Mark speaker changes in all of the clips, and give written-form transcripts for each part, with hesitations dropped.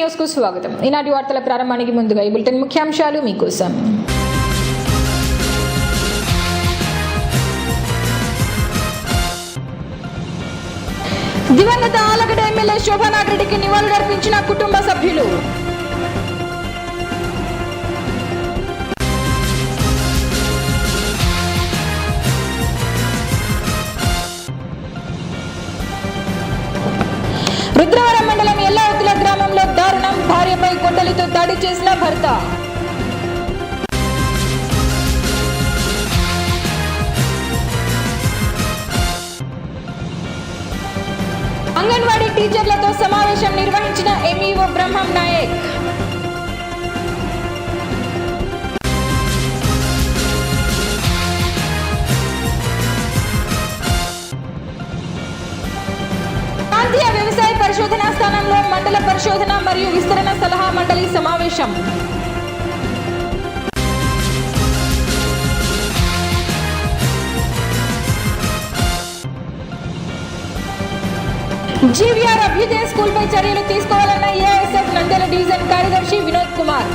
Speaker 1: News కు స్వాగతం. ఈనాటి వార్తల ప్రారంభానికి ముందుగా ఈ బులెటిన్ ముఖ్యాంశాలు మీకోసం. దివంగత ఆలగడ్డ ఎమ్మెల్యే శోభా నాగిరెడ్డికి నివాళులర్పించిన కుటుంబ సభ్యులు. రుద్రవరం మండలం ఎల్లావతుల గ్రామంలో దారుణం, భార్యపై గొడ్డలితో దాడి చేసిన భర్త. అంగన్వాడీ టీచర్లతో సమావేశం నిర్వహించిన ఎంఈఓ బ్రహ్మం నాయక్. ప్రాంతీయ వ్యవసాయ పరిశోధనా స్థానంలో మండల పరిశోధన మరియు విస్తరణ సలహా మండలి సమావేశం. జీవీఆర్ అభ్యుదయ స్కూల్ పై చర్యలు తీసుకోవాలన్న ఏఎస్ఎఫ్ నంద్యాల డివిజన్ కార్యదర్శి వినోద్ కుమార్.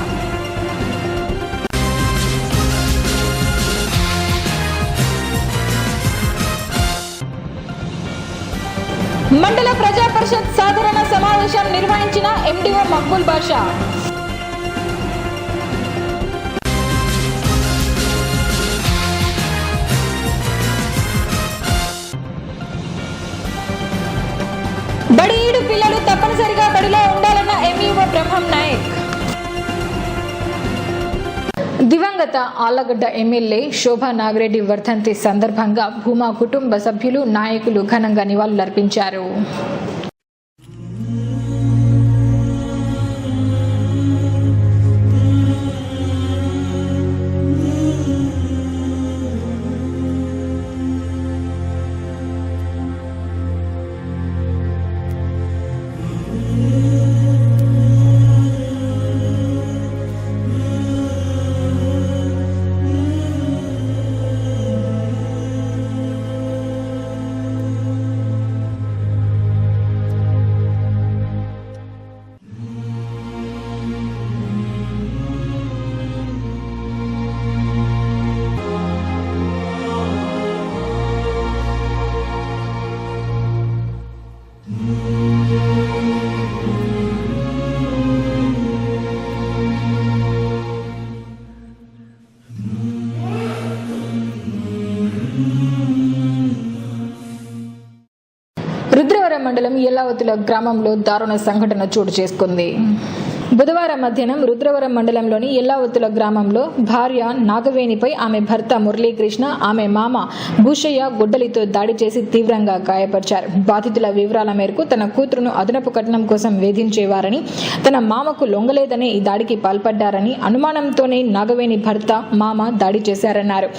Speaker 1: మండల ప్రజా పరిషత్ సాధారణ సమావేశం నిర్వహించిన ఎండిఓ మక్బూల్ బాషా. బడి ఈడు పిల్లలు తప్పనిసరిగా బడిలో ఉండాలన్న ఎంఈఓ బ్రహ్మం నాయక్. దివంగత ఆళ్లగడ్డ ఎమ్మెల్యే శోభా నాగిరెడ్డి వర్ధంతి సందర్భంగా భూమా కుటుంబ సభ్యులు, నాయకులు ఘనంగా నివాళులర్పించారు. రుద్రవరం మండలం ఎల్లావతుల గ్రామంలో దారుణ సంఘటన చోటు చేసుకుంది. బుధవారం మధ్యాహ్నం రుద్రవరం మండలంలోని ఎల్లావతుల గ్రామంలో భార్య నాగవేణిపై ఆమె భర్త మురళీకృష్ణ, ఆమె మామ భూషయ్య గొడ్డలితో దాడి చేసి తీవ్రంగా గాయపరిచారు. బాధితుల వివరాల మేరకు తన కూతురును అదనపు కట్నం కోసం వేధించేవారని, తన మామకు లొంగలేదనే ఈ దాడికి పాల్పడ్డారని అనుమానంతోనే నాగవేణి భర్త, మామ దాడి చేశారన్నారు.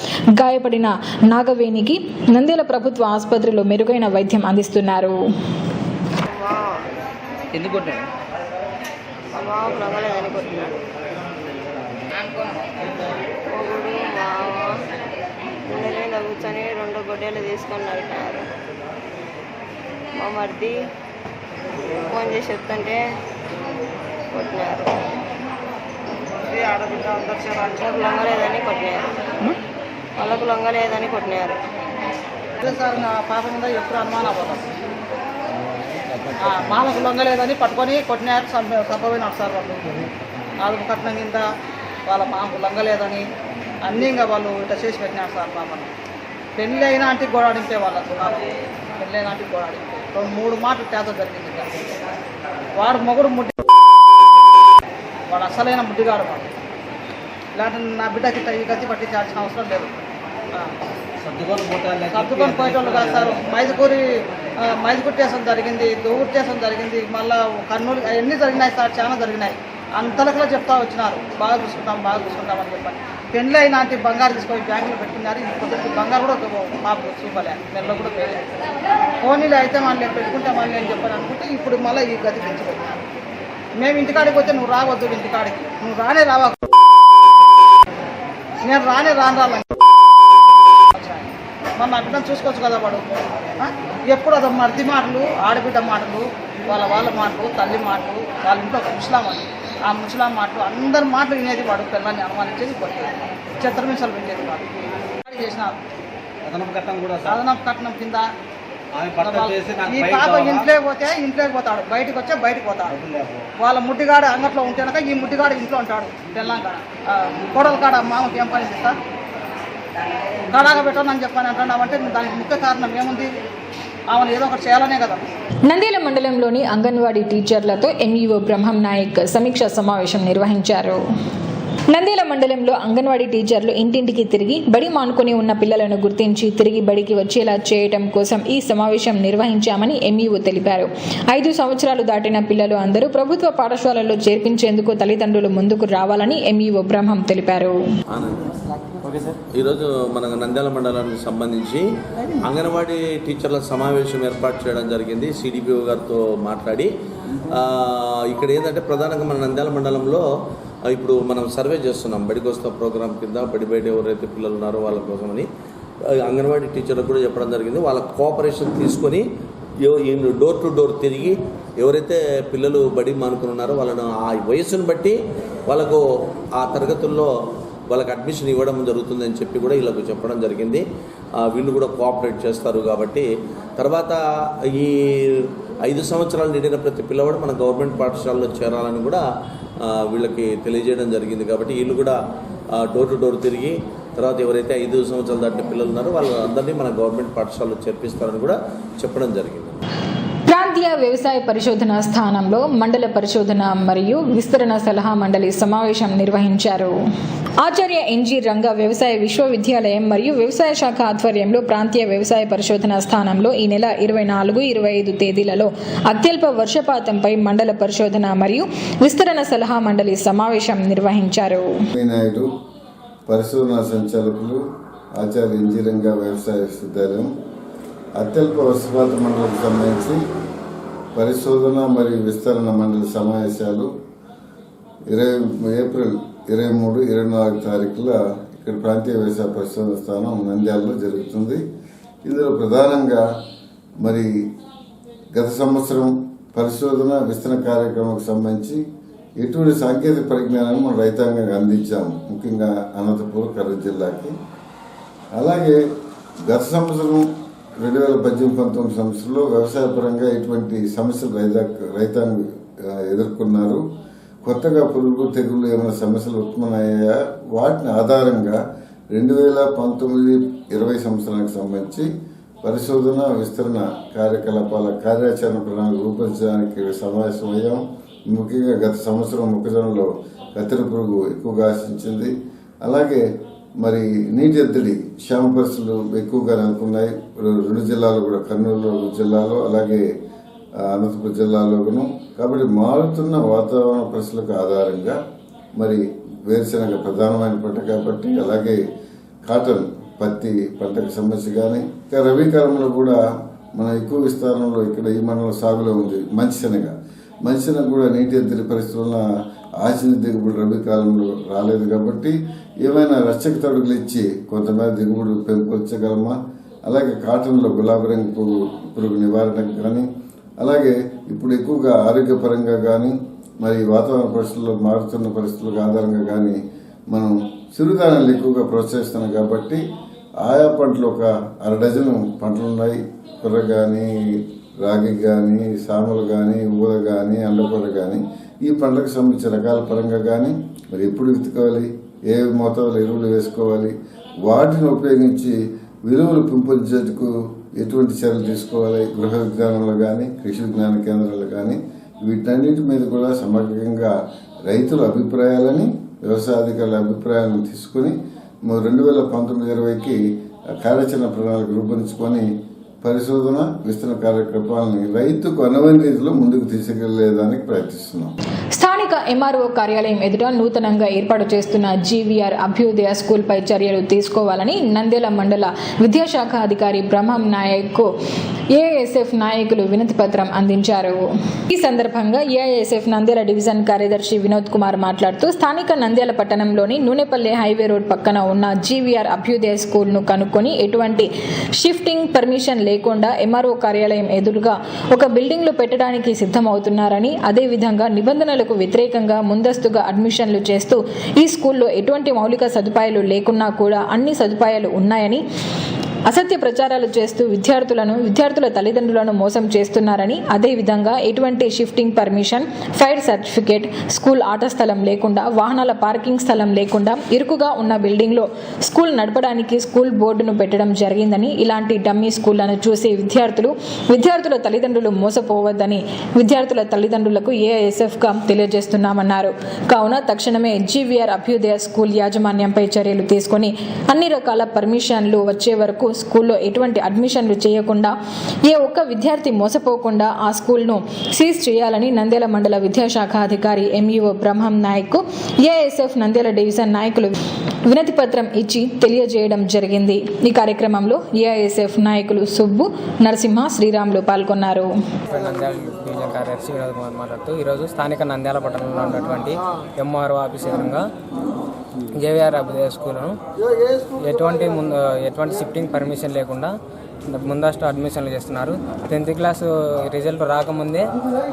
Speaker 1: గాయపడిన నాగవేణికి నంద్యాల ప్రభుత్వ ఆసుపత్రిలో మెరుగైన వైద్యం అందిస్తున్నారు.
Speaker 2: కూర్చొని 2 గొడ్డలు తీసుకొని నరికారు. మా మరిది ఫోన్ చేసి చెప్తుంటే కొట్టినారు. లొంగలేదని కొట్టినారు. వాళ్ళకు లొంగలేదని కొట్టినారు.
Speaker 3: సార్ నా పాప మీద ఎప్పుడు అనుమానం అవ్వదు. మాలకు లొంగలేదని పట్టుకొని కొట్టినారు, చంపపోయినారు సార్. వాళ్ళు 4 కట్నం కింద వాళ్ళ మాకు లొంగలేదని అన్నీ ఇంకా వాళ్ళు ఇట్లా చేసి పెట్టినారు సార్. పాపను పెళ్ళి అయినా అంటే గోడాడింపే వాళ్ళకు, పెళ్ళి అయినా అంటే గోడాడింపే 3 మాటలు తేడా జరిగింది. వాడు మొగుడు ముడ్డి, వాడు అసలైన ముడ్డిగాడు. వాడు ఇలాంటి నా బిడ్డకి ఈ గతి పట్టించాల్సిన అవసరం లేదు. సర్దుకొని పోయేటోళ్ళు కాదు సార్. మైదుకూరు స్టేషన్ జరిగింది, దూరు స్టేషన్ జరిగింది, మళ్ళీ కర్నూలు, అవన్నీ జరిగినాయి సార్, చాలా జరిగినాయి. అంతలకలా చెప్తా వచ్చినారు, బాగా చూసుకుంటామని చెప్పాలి. పెళ్ళి అయినా అంటే బంగారు తీసుకొని బ్యాంకులో పెట్టుకున్నారు. ఇప్పుడు బంగారు కూడా మాకు చూపలే, నెలలో కూడా పోయలేదు. ఫోన్లు అయితే మళ్ళీ పెట్టుకుంటే మళ్ళీ అని చెప్పని అనుకుంటే ఇప్పుడు మళ్ళీ ఈ గతి తెచ్చిపెట్టినారు. మేము ఇంటికాడికి వచ్చి నువ్వు రావద్దు, ఇంటికాడికి నువ్వు రానే రావా, నేను రానే రాను మన నా బిడ్డను చూసుకోవచ్చు కదా వాడు. ఎప్పుడు అది మర్ది మాటలు, ఆడబిడ్డ మాటలు, వాళ్ళ మాటలు, తల్లి మాటలు, వాళ్ళ ఇంట్లో ఒక ముస్లాం అని ఆ ముస్లాం మాటలు అందరి మాటలు వినేది వాడు. పిల్లల్ని అనుమానించేది కొట్టేది, చిత్రహింసలు పెట్టేది వాడు. చేసినారు అదనపు కట్నం కింద. ఈ పాప ఇంట్లోకి పోతాడు, బయటకు వచ్చే బయటకు పోతాడు. వాళ్ళ ముడ్డిగాడ అంగట్లో ఉంటేనక ఈ ముడ్డిగాడ ఇంట్లో ఉంటాడు. తెలంగాణ కోడల కాడ మామకి ఏం పని ఇస్తా కడాగా పెట్టాలని చెప్పని అంటున్నామంటే దానికి ముఖ్య కారణం ఏముంది? ఆమెను ఏదో ఒకటి చేయాలనే కదా.
Speaker 1: నంద్యాల మండలంలోని అంగన్వాడీ టీచర్లతో ఎంఈఓ బ్రహ్మం నాయక్ సమీక్షా సమావేశం నిర్వహించారు. నంద్యాల మండలంలో అంగన్వాడీ టీచర్లు ఇంటింటికి తిరిగి బడి మానుకొని ఉన్న పిల్లలను గుర్తించి తిరిగి బడికి వచ్చేలా చేయటం కోసం ఈ సమావేశం నిర్వహించామని ఎంఈఓ తెలిపారు. 5 సంవత్సరాలు దాటిన పిల్లలు అందరూ ప్రభుత్వ పాఠశాలల్లో చేర్పించేందుకు తల్లిదండ్రులు ముందుకు రావాలని ఎంఈఓ బ్రహ్మం తెలిపారు.
Speaker 4: ఈరోజు మన నంద్యాల మండలానికి సంబంధించి అంగన్వాడీ టీచర్ల సమావేశం ఏర్పాటు చేయడం జరిగింది. సిడిపిఓ గారితో మాట్లాడి ఇక్కడ ఏంటంటే ప్రధానంగా మన నంద్యాల మండలంలో ఇప్పుడు మనం సర్వే చేస్తున్నాం. బడికి వస్తా ప్రోగ్రాం కింద బయట ఎవరైతే పిల్లలు ఉన్నారో వాళ్ళ కోసమని అంగన్వాడీ టీచర్లకు కూడా చెప్పడం జరిగింది. వాళ్ళ కోఆపరేషన్ తీసుకొని డోర్ టు డోర్ తిరిగి ఎవరైతే పిల్లలు బడి మానుకుని ఉన్నారో వాళ్ళను ఆ వయసును బట్టి వాళ్ళకు ఆ తరగతుల్లో వాళ్ళకి అడ్మిషన్ ఇవ్వడం జరుగుతుందని చెప్పి కూడా వీళ్ళకు చెప్పడం జరిగింది. వీళ్ళు కూడా కోఆపరేట్ చేస్తారు. కాబట్టి తర్వాత ఈ 5 సంవత్సరాలు నిండిన ప్రతి పిల్లవాడు మన గవర్నమెంట్ పాఠశాలలో చేరాలని కూడా వీళ్ళకి తెలియజేయడం జరిగింది. కాబట్టి వీళ్ళు కూడా డోర్ టు డోర్ తిరిగి తర్వాత ఎవరైతే 5 సంవత్సరాలు దాటిన పిల్లలు ఉన్నారో వాళ్ళందరినీ మన గవర్నమెంట్ పాఠశాలలో చేర్పిస్తారని కూడా చెప్పడం జరిగింది.
Speaker 1: ప్రాంతీయ వ్యవసాయ పరిశోధన స్థానంలో మండల పరిశోధన మరియు విస్తరణ సలహా మండలి సమావేశం నిర్వహించారు. ఆచార్య ఎన్జి రంగా వ్యవసాయ విశ్వవిద్యాలయం మరియు వ్యవసాయ శాఖ ఆధ్వర్యంలో ప్రాంతీయ వ్యవసాయ పరిశోధన స్థానంలో ఈ నెల 24, 25 తేదీలలో అత్యల్ప వర్షపాతంపై మండల పరిశోధన మరియు విస్తరణ సలహా మండలి సమావేశం నిర్వహించారు.
Speaker 5: పరిశోధన సంచాలకులు ఆచార్య ఎన్జి రంగా వ్యవసాయ విశ్వవిద్యాలయం అత్యల్ప వర్షపాత మండలికి సంబంధించి పరిశోధన మరియు విస్తరణ మండలి సమావేశాలు ఏప్రిల్ 23, 24 తారీఖుల ఇక్కడ ప్రాంతీయ వ్యవసాయ పరిశోధన స్థానం నంద్యాలలో జరుగుతుంది. ఇందులో ప్రధానంగా మరి గత సంవత్సరం పరిశోధన విస్తరణ కార్యక్రమానికి సంబంధించి ఎటువంటి సాంకేతిక పరిజ్ఞానాన్ని మనం రైతాంగానికి అందించాము, ముఖ్యంగా అనంతపురం, కర్నూలు జిల్లాకి. అలాగే గత సంవత్సరం 2018-19 సంవత్సరంలో వ్యవసాయపరంగా ఎటువంటి సమస్యలు రైతాంగం ఎదుర్కొన్నారు, కొత్తగా పురుగు తెగులు ఏమైనా సమస్యలు ఉత్పన్నమయ్యాయా, వాటిని ఆధారంగా 2019-20 సంవత్సరానికి సంబంధించి పరిశోధన విస్తరణ కార్యకలాపాల కార్యాచరణ ప్రణాళిక రూపొందించడానికి సమావేశమయ్యాం. ముఖ్యంగా గత సంవత్సరం మొక్కజొన్నలో కత్తెర పురుగు ఎక్కువగా ఆశించింది. అలాగే మరి నీటి ఎద్దడి క్షేమ పరిస్థితులు ఎక్కువగా నెలకొన్నాయి 2 జిల్లాలు కూడా, కర్నూలు జిల్లాలో అలాగే అనంతపురం జిల్లాలోను. కాబట్టి మారుతున్న వాతావరణ పరిస్థితులకు ఆధారంగా మరి వేరుశెనగ ప్రధానమైన పంట కాబట్టి, అలాగే కాటన్ పత్తి పంటకు సమస్య కానీ, ఇంకా రబీ కాలంలో కూడా మన ఎక్కువ విస్తారంలో ఇక్కడ ఈ మండలం సాగులో ఉంది మంచిశనగ కూడా నీటి ఎద్దడి పరిస్థితుల వలన ఆశించిన దిగుబడి రబీ కాలంలో రాలేదు. కాబట్టి ఏమైనా రక్షక తడుగులు ఇచ్చి కొంతమంది దిగుబడి పెంపొంచగలమా, అలాగే కాటన్లో గులాబీ రంగు పురుగు నివారణకు కానీ, అలాగే ఇప్పుడు ఎక్కువగా ఆరోగ్యపరంగా కానీ మరి వాతావరణ పరిస్థితుల్లో మారుతున్న పరిస్థితులకు ఆధారంగా కానీ మనం చిరుధాన్యాలు ఎక్కువగా ప్రోత్సహిస్తున్నాం. కాబట్టి ఆయా పంటలు ఒక 1/2 డజను పంటలు ఉన్నాయి. కొర్ర కానీ, రాగి కానీ, సామలు కానీ, ఊద కానీ, అండకొర్ర కానీ, ఈ పంటలకు సంబంధించిన రకాల పరంగా కానీ మరి ఎప్పుడు విత్తుకోవాలి, ఏ మోతాదులో ఎరువులు వేసుకోవాలి, వాటిని ఉపయోగించి విలువలు పెంపొందేందుకు ఎటువంటి చర్యలు తీసుకోవాలి, గృహ విజ్ఞానంలో కానీ, కృషి విజ్ఞాన కేంద్రాలు కానీ, వీటన్నిటి మీద కూడా సమగ్రంగా రైతుల అభిప్రాయాలని, వ్యవసాయాధికారుల అభిప్రాయాలను తీసుకుని 2019-20కి కార్యాచరణ ప్రణాళిక రూపొందించుకొని పరిశోధన విస్తరణ కార్యక్రమాలని రైతుకు అనువైన రీతిలో ముందుకు తీసుకెళ్లేదానికి ప్రయత్నిస్తున్నాం.
Speaker 1: స్థానిక ఎంఆర్ఓ కార్యాలయం ఎదుట నూతనంగా ఏర్పాటు చేస్తున్న జీవీఆర్ అభ్యుదయ స్కూల్పై చర్యలు తీసుకోవాలని నంద్యాల మండల విద్యాశాఖ అధికారి బ్రహ్మం నాయక్ ఏఐఎస్ఎఫ్ నాయకులు వినతి పత్రం అందించారు. ఈ సందర్భంగా ఏఐఎస్ఎఫ్ నంద్యాల డివిజన్ కార్యదర్శి వినోద్ కుమార్ మాట్లాడుతూ స్థానిక నంద్యాల పట్టణంలోని నూనెపల్లి హైవే రోడ్ పక్కన ఉన్న జీవీఆర్ అభ్యుదయ స్కూల్ను కనుక్కొని ఎటువంటి షిఫ్టింగ్ పర్మిషన్ లేకుండా ఎంఆర్ఓ కార్యాలయం ఎదురుగా ఒక బిల్డింగ్లో పెట్టడానికి సిద్ధమవుతున్నారని, అదేవిధంగా నిబంధనలకు వ్యతిరేకంగా ముందస్తుగా అడ్మిషన్లు చేస్తూ ఈ స్కూల్లో ఎటువంటి మౌలిక సదుపాయాలు లేకున్నా కూడా అన్ని సదుపాయాలు ఉన్నాయని, అసత్య ప్రచారాలు చేస్తూ విద్యార్థుల తల్లిదండ్రులను మోసం చేస్తున్నారని, అదేవిధంగా ఎటువంటి shifting permission, fire certificate, school ఆట స్థలం లేకుండా, వాహనాల పార్కింగ్ స్థలం లేకుండా ఇరుకుగా ఉన్న బిల్డింగ్లో స్కూల్ నడపడానికి స్కూల్ బోర్డును పెట్టడం జరిగిందని, ఇలాంటి డమ్మీ స్కూళ్లను చూసి విద్యార్థుల తల్లిదండ్రులు మోసపోవద్దని విద్యార్థుల తల్లిదండ్రులకు ఏఐఎస్ఎఫ్గా తెలియజేస్తున్నామన్నారు. కావున తక్షణమే జీవీఆర్ అభ్యుదయ స్కూల్ యాజమాన్యంపై చర్యలు తీసుకొని అన్ని రకాల పర్మిషన్లు వచ్చే వరకు స్కూల్లో ఎటువంటి అడ్మిషన్లు చేయకుండా, ఏ ఒక్క విద్యార్థి మోసపోకుండా ఆ స్కూల్ను సీజ్ చేయాలని నంద్యాల మండల విద్యాశాఖ అధికారి ఎంఈఓ బ్రహ్మం నాయక్ ఏఐఎస్ఎఫ్ నంద్యాల డివిజన్ నాయకులు వినతి పత్రం ఇచ్చి తెలియజేయడం జరిగింది. ఈ కార్యక్రమంలో ఏఐఎస్ఎఫ్ నాయకులు సుబ్బు, నరసింహ, శ్రీరాములు పాల్గొన్నారు.
Speaker 6: నంద్యాల డివిజన్ కార్యదర్శి వినోద్ కుమార్ మాట్లాడుతూ ఈరోజు స్థానిక నంద్యాల పట్టణంలో ఉన్నటువంటి ఎంఆర్ఓ ఆఫీస్ ఎదురుగా జేవీఆర్ అభ్యుదయ స్కూల్ను ఎటువంటి షిఫ్టింగ్ పర్మిషన్ లేకుండా ముందస్తు అడ్మిషన్లు చేస్తున్నారు. 10th క్లాస్ రిజల్ట్ రాకముందే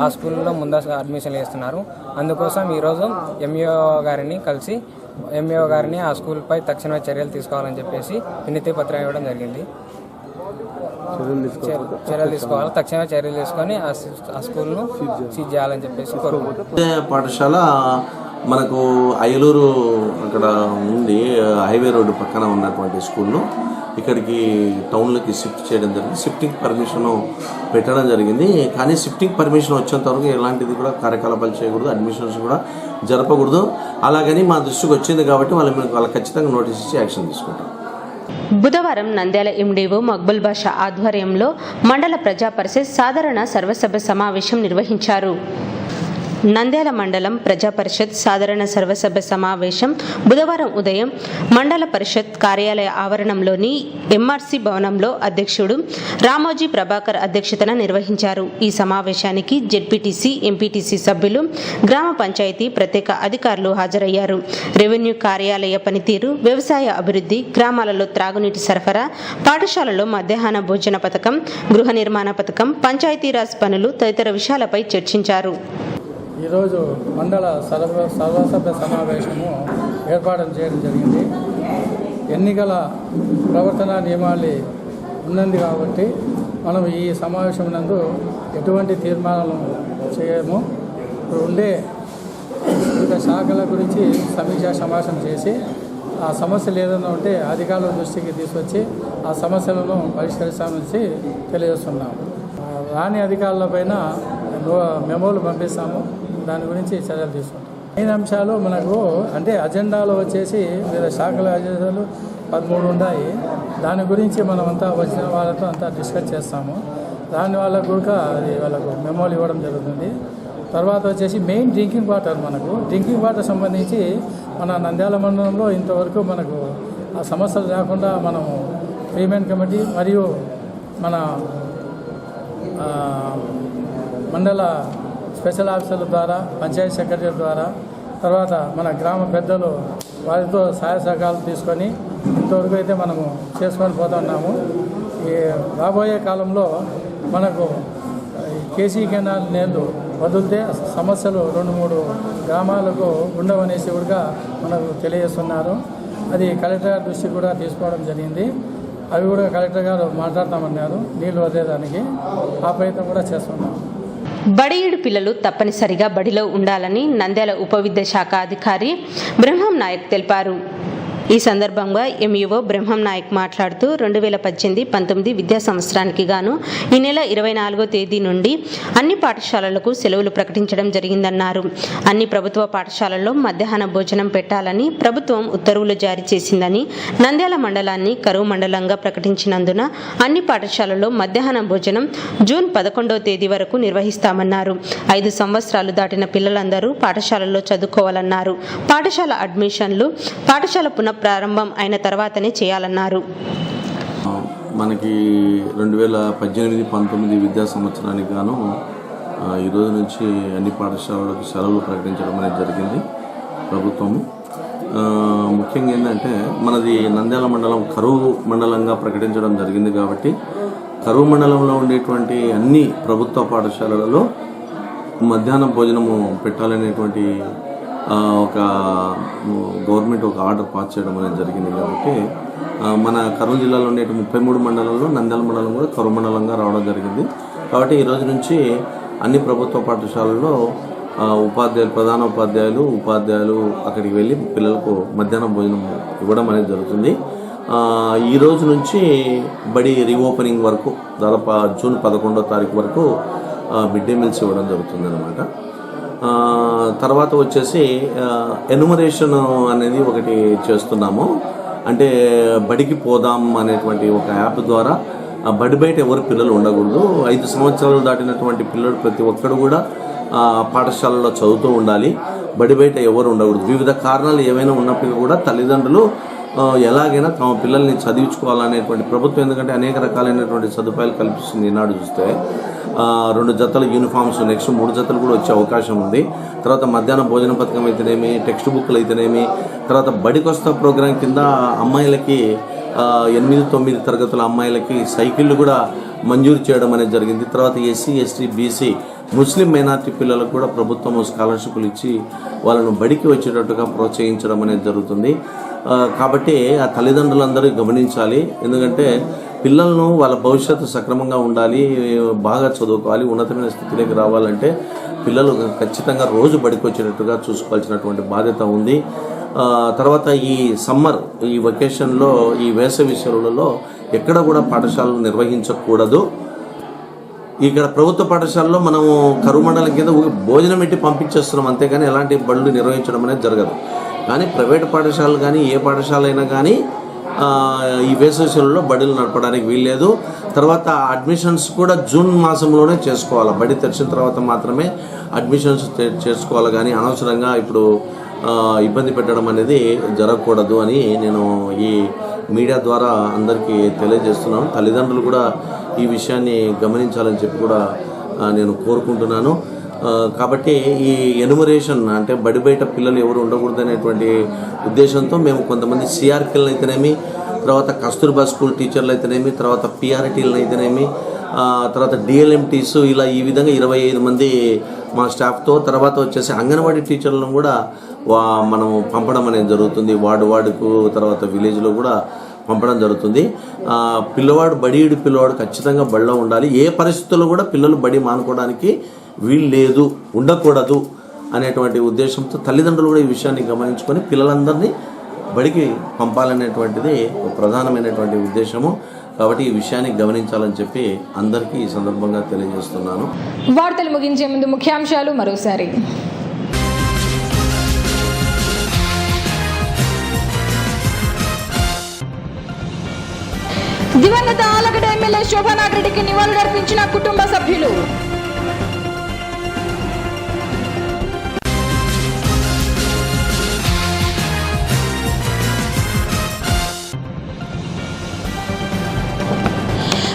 Speaker 6: ఆ స్కూల్లో ముందస్తు అడ్మిషన్లు చేస్తున్నారు. అందుకోసం ఈరోజు ఎంఈఓ గారిని ఆ స్కూల్పై తక్షణమే చర్యలు తీసుకోవాలని చెప్పేసి వినతి పత్రం ఇవ్వడం జరిగింది. చర్యలు తీసుకోవాలి, తక్షణమే చర్యలు తీసుకొని ఆ స్కూల్ను సీజ్ చేయాలని చెప్పేసి కోరుకుంటున్నాం.
Speaker 4: పాఠశాల మనకు అయలూరు అక్కడ ఉంది, హైవే రోడ్డు పక్కన ఉన్నటువంటి స్కూల్ను ఇక్కడికి టౌన్లోకి షిఫ్ట్ చేయడం జరిగింది. షిఫ్టింగ్ పర్మిషన్ పెట్టడం జరిగింది. కానీ షిఫ్టింగ్ పర్మిషన్ వచ్చేంత వరకు ఎలాంటిది కూడా కార్యకలాపాలు చేయకూడదు, అడ్మిషన్స్ కూడా జరపకూడదు. అలాగని మా దృష్టికి వచ్చింది కాబట్టి వాళ్ళకి ఖచ్చితంగా నోటీస్ ఇచ్చి యాక్షన్ తీసుకుంటాం.
Speaker 7: బుధవారం నంద్యాల ఎండీఓ మక్బుల్ బాషా ఆధ్వర్యంలో మండల ప్రజా పరిషత్ సాధారణ సర్వసభ్య సమావేశం నిర్వహించారు. నంద్యాల మండలం ప్రజా పరిషత్ సాధారణ సర్వసభ్య సమావేశం బుధవారం ఉదయం మండల పరిషత్ కార్యాలయ ఆవరణంలోని ఎంఆర్సీ భవనంలో అధ్యక్షుడు రామోజీ ప్రభాకర్ అధ్యక్షతన నిర్వహించారు. ఈ సమావేశానికి జెడ్పీటీసీ, ఎంపీటీసీ సభ్యులు, గ్రామ పంచాయతీ ప్రత్యేక అధికారులు హాజరయ్యారు. రెవెన్యూ కార్యాలయ పనితీరు, వ్యవసాయ అభివృద్ధి, గ్రామాలలో త్రాగునీటి సరఫరా, పాఠశాలలో మధ్యాహ్న భోజన పథకం, గృహ నిర్మాణ పథకం, పంచాయతీరాజ్ పనులు తదితర విషయాలపై చర్చించారు.
Speaker 8: ఈరోజు మండల సర్వసభ్య సమావేశము ఏర్పాటు చేయడం జరిగింది. ఎన్నికల ప్రవర్తన నియమాలు ఉన్నది కాబట్టి మనం ఈ సమావేశం నందు ఎటువంటి తీర్మానాలు చేయము. ఇప్పుడు ఉండే వివిధ శాఖల గురించి సమీక్షా సమావేశం చేసి ఆ సమస్యలు ఏదైనా ఉంటే అధికారుల దృష్టికి తీసుకొచ్చి ఆ సమస్యలను పరిష్కరిస్తామని తెలియజేస్తున్నాము. రాని అధికారులపైన మెమోలు పంపిస్తాము, దాని గురించి చర్యలు తీసుకుంటాం. మెయిన్ అంశాలు మనకు అంటే అజెండాలో వచ్చేసి వివిధ శాఖల అజెండాలు 13 ఉన్నాయి. దాని గురించి మనం అంతా వచ్చిన వాళ్ళతో అంతా డిస్కస్ చేస్తాము. దాని వాళ్ళకు కూడా అది వాళ్ళకు మెమోలు ఇవ్వడం జరుగుతుంది. తర్వాత వచ్చేసి మెయిన్ డ్రింకింగ్ వాటర్ సంబంధించి మన నంద్యాల మండలంలో ఇంతవరకు మనకు ఆ సమస్యలు రాకుండా మనము పేమెంట్ కమిటీ మరియు మన మండల స్పెషల్ ఆఫీసర్ల ద్వారా, పంచాయతీ సెక్రటరీ ద్వారా, తర్వాత మన గ్రామ పెద్దలు వారితో సహాయ సహకారాలు తీసుకొని ఇంతవరకు అయితే మనము చేసుకొని పోతున్నాము. ఈ రాబోయే కాలంలో మనకు కేసీ కెనాల్ నీళ్లు వదిలితే సమస్యలు 2-3 గ్రామాలకు ఉండవనేసి కూడా మనకు తెలియజేస్తున్నారు. అది కలెక్టర్ గారి దృష్టికి కూడా తీసుకోవడం జరిగింది. అవి కూడా కలెక్టర్ గారు మాట్లాడతామన్నారు నీళ్లు వదిలేదానికి. ఆ ప్రయత్నం కూడా చేస్తున్నాం.
Speaker 7: బడియేడు పిల్లలు తప్పనిసరిగా బడిలో ఉండాలని నంద్యాల ఉప విద్యాశాఖ అధికారి బ్రహ్మం నాయక్ తెలిపారు. ఈ సందర్భంగా ఎంఈఓ బ్రహ్మం నాయక్ మాట్లాడుతూ 2018-19 విద్యా సంవత్సరానికి గాను ఈ నెల 24వ తేదీ నుండి అన్ని పాఠశాలలకు సెలవులు ప్రకటించడం జరిగిందన్నారు. అన్ని ప్రభుత్వ పాఠశాలల్లో మధ్యాహ్న భోజనం పెట్టాలని ప్రభుత్వం ఉత్తర్వులు జారీ చేసిందని, నంద్యాల మండలాన్ని కరువు మండలంగా ప్రకటించినందున అన్ని పాఠశాలల్లో మధ్యాహ్న భోజనం జూన్ 11వ తేదీ వరకు నిర్వహిస్తామన్నారు. 5 సంవత్సరాలు దాటిన పిల్లలందరూ పాఠశాలల్లో చదువుకోవాలన్నారు. పాఠశాల అడ్మిషన్లు పాఠశాల పునఃప్రారంభం అయిన తర్వాతనే చేయాలన్నారు.
Speaker 4: మనకి 2018-19 విద్యా సంవత్సరానికి గాను ఈరోజు నుంచి అన్ని పాఠశాలలకు సెలవులు ప్రకటించడం అనేది జరిగింది ప్రభుత్వం. ముఖ్యంగా ఏంటంటే మనది నంద్యాల మండలం కరువు మండలంగా ప్రకటించడం జరిగింది కాబట్టి కరువు మండలంలో ఉండేటువంటి అన్ని ప్రభుత్వ పాఠశాలలలో మధ్యాహ్నం భోజనము పెట్టాలనేటువంటి ఒక గవర్నమెంట్ ఒక ఆర్డర్ పాస్ చేయడం అనేది జరిగింది కాబట్టి మన కర్నూలు జిల్లాలో ఉండే 33 మండలాల్లో నంద్యాల మండలం కూడా కరువు మండలంగా రావడం జరిగింది. కాబట్టి ఈరోజు నుంచి అన్ని ప్రభుత్వ పాఠశాలల్లో ఉపాధ్యాయులు, ప్రధాన ఉపాధ్యాయులు అక్కడికి వెళ్ళి పిల్లలకు మధ్యాహ్నం భోజనం ఇవ్వడం అనేది జరుగుతుంది. ఈ రోజు నుంచి బడి రీఓపెనింగ్ వరకు దాదాపు జూన్ 11వ తారీఖు వరకు మిడ్ డే మీల్స్ ఇవ్వడం జరుగుతుంది అన్నమాట. తర్వాత వచ్చేసి ఎన్యుమరేషన్ అనేది ఒకటి చేస్తున్నాము. అంటే బడికి పోదాం అనేటువంటి ఒక యాప్ ద్వారా బడి బయట ఎవరు పిల్లలు ఉండకూడదు. 5 సంవత్సరాలు దాటినటువంటి పిల్లలు ప్రతి ఒక్కరు కూడా పాఠశాలలో చదువుతూ ఉండాలి. బడి బయట ఎవరు ఉండకూడదు. వివిధ కారణాలు ఏవైనా ఉన్నప్పటికీ కూడా తల్లిదండ్రులు ఎలాగైనా తమ పిల్లల్ని చదివించుకోవాలనేటువంటి ప్రభుత్వం, ఎందుకంటే అనేక రకాలైనటువంటి సదుపాయాలు కల్పిస్తుంది. ఈనాడు చూస్తే 2 జతల యూనిఫామ్స్, నెక్స్ట్ 3 జతలు కూడా వచ్చే అవకాశం ఉంది. తర్వాత మధ్యాహ్న భోజన పథకం అయితేనేమి, టెక్స్ట్ బుక్లు అయితేనేమి, తర్వాత బడికొస్తా ప్రోగ్రాం కింద అమ్మాయిలకి 8-9 తరగతుల అమ్మాయిలకి సైకిళ్ళు కూడా మంజూరు చేయడం అనేది జరిగింది. తర్వాత ఎస్సీ, ఎస్టీ, బీసీ, ముస్లిం మైనార్టీ పిల్లలకు కూడా ప్రభుత్వం స్కాలర్షిప్లు ఇచ్చి వాళ్ళను బడికి వచ్చేటట్టుగా ప్రోత్సహించడం అనేది జరుగుతుంది. కాబట్టి ఆ తల్లిదండ్రులందరూ గమనించాలి. ఎందుకంటే పిల్లలను వాళ్ళ భవిష్యత్తు సక్రమంగా ఉండాలి, బాగా చదువుకోవాలి, ఉన్నతమైన స్థితిలోకి రావాలంటే పిల్లలు ఖచ్చితంగా రోజు బడికి వచ్చేటట్టుగా చూసుకోవాల్సినటువంటి బాధ్యత ఉంది. తర్వాత ఈ సమ్మర్, ఈ వెకేషన్లో, ఈ వేసవి సెలవులలో ఎక్కడ కూడా పాఠశాలలు నిర్వహించకూడదు. ఇక్కడ ప్రభుత్వ పాఠశాలలో మనము కరువు మండలం కింద భోజనం పెట్టి పంపించేస్తున్నాం, అంతేగాని ఎలాంటి బడులు నిర్వహించడం అనేది జరగదు. కానీ ప్రైవేట్ పాఠశాలలు కానీ ఏ పాఠశాల అయినా కానీ ఈ వేసవి సెలవుల్లో బడులు నడపడానికి వీల్లేదు. తర్వాత అడ్మిషన్స్ కూడా జూన్ మాసంలోనే చేసుకోవాలి. బడి తెరిచిన తర్వాత మాత్రమే అడ్మిషన్స్ చేసుకోవాలి. కానీ అనవసరంగా ఇప్పుడు ఇబ్బంది పెట్టడం అనేది జరగకూడదు అని నేను ఈ మీడియా ద్వారా అందరికీ తెలియజేస్తున్నాను. తల్లిదండ్రులు కూడా ఈ విషయాన్ని గమనించాలని చెప్పి కూడా నేను కోరుకుంటున్నాను. కాబట్టి ఈ ఎన్యుమరేషన్ అంటే బడి బయట పిల్లలు ఎవరు ఉండకూడదు అనేటువంటి ఉద్దేశంతో మేము కొంతమంది సిఆర్పీలను అయితేనేమి, తర్వాత కస్తూర్బా స్కూల్ టీచర్లు అయితేనేమి, తర్వాత పిఆర్టీలను అయితేనేమి, తర్వాత డిఎల్ఎంటీస్, ఇలా ఈ విధంగా 25 మంది మా స్టాఫ్తో, తర్వాత వచ్చేసి అంగన్వాడీ టీచర్లను కూడా మనం పంపడం అనేది జరుగుతుంది. వార్డుకు, తర్వాత విలేజ్లో కూడా పంపడం జరుగుతుంది. పిల్లవాడు ఖచ్చితంగా బడిలో ఉండాలి. ఏ పరిస్థితుల్లో కూడా పిల్లలు బడి మానుకోవడానికి వీలు లేదు, ఉండకూడదు అనేటువంటి ఉద్దేశంతో తల్లిదండ్రులు కూడా ఈ విషయాన్ని గమనించుకొని పిల్లలందరినీ బడికి పంపాలనేటువంటిది ప్రధానమైనటువంటి ఉద్దేశము. కాబట్టి ఈ విషయాన్ని గమనించాలని చెప్పి అందరికీ ఈ సందర్భంగా తెలియజేస్తున్నాను.
Speaker 1: వార్తలు ముగించే ముందు ముఖ్యాంశాలు మరోసారి. దివంగత ఆలగడ్డ ఎమ్మెల్యే శోభానాథరెడ్డికి నివాళులర్పించిన కుటుంబ సభ్యులు.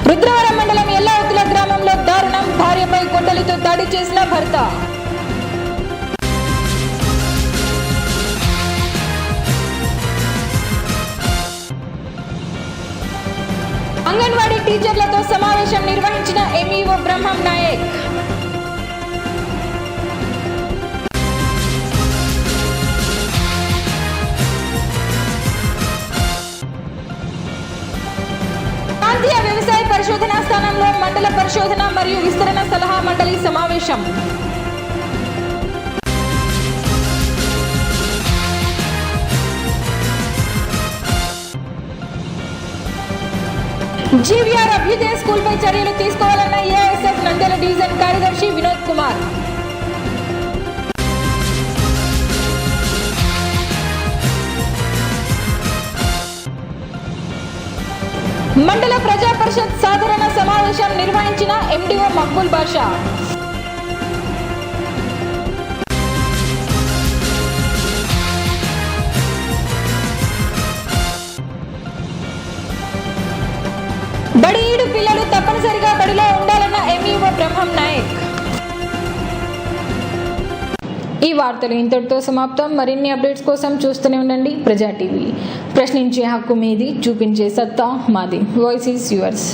Speaker 1: రుద్రవరం మండలం ఎల్లావతుల గ్రామంలో దారుణం, భార్యపై గొడ్డలితో దాడి చేసిన భర్త. అంగన్వాడీ టీచర్లతో సమావేశం నిర్వహించిన ఎంఈఓ బ్రహ్మం నాయక్. ప్రాంతీయ వ్యవసాయ పరిశోధనా స్థానంలో మండల పరిశోధన మరియు విస్తరణ సలహా మండలి సమావేశం. జీవీఆర్ అభ్యుదయ స్కూల్పై చర్యలు తీసుకోవాలన్న ఏఐఎస్ఎఫ్ నంద్యాల డివిజన్ కార్యదర్శి వినోద్ కుమార్. మండల ప్రజా పరిషత్ సాధారణ సమావేశం నిర్వహించిన ఎండిఓ మక్బుల్ బాషా. బడి ఈడు పిల్లలు తప్పనిసరిగా బడిలో ఉండాలన్న ఎంఈఓ బ్రహ్మం నాయక్. ఈ వార్తలు ఇంతటితో సమాప్తం. మరిన్ని అప్డేట్స్ కోసం చూస్తూనే ఉండండి ప్రజా టీవీ. ప్రశ్నించే హక్కు మీది, చూపించే సత్తా మాది. Voice is yours.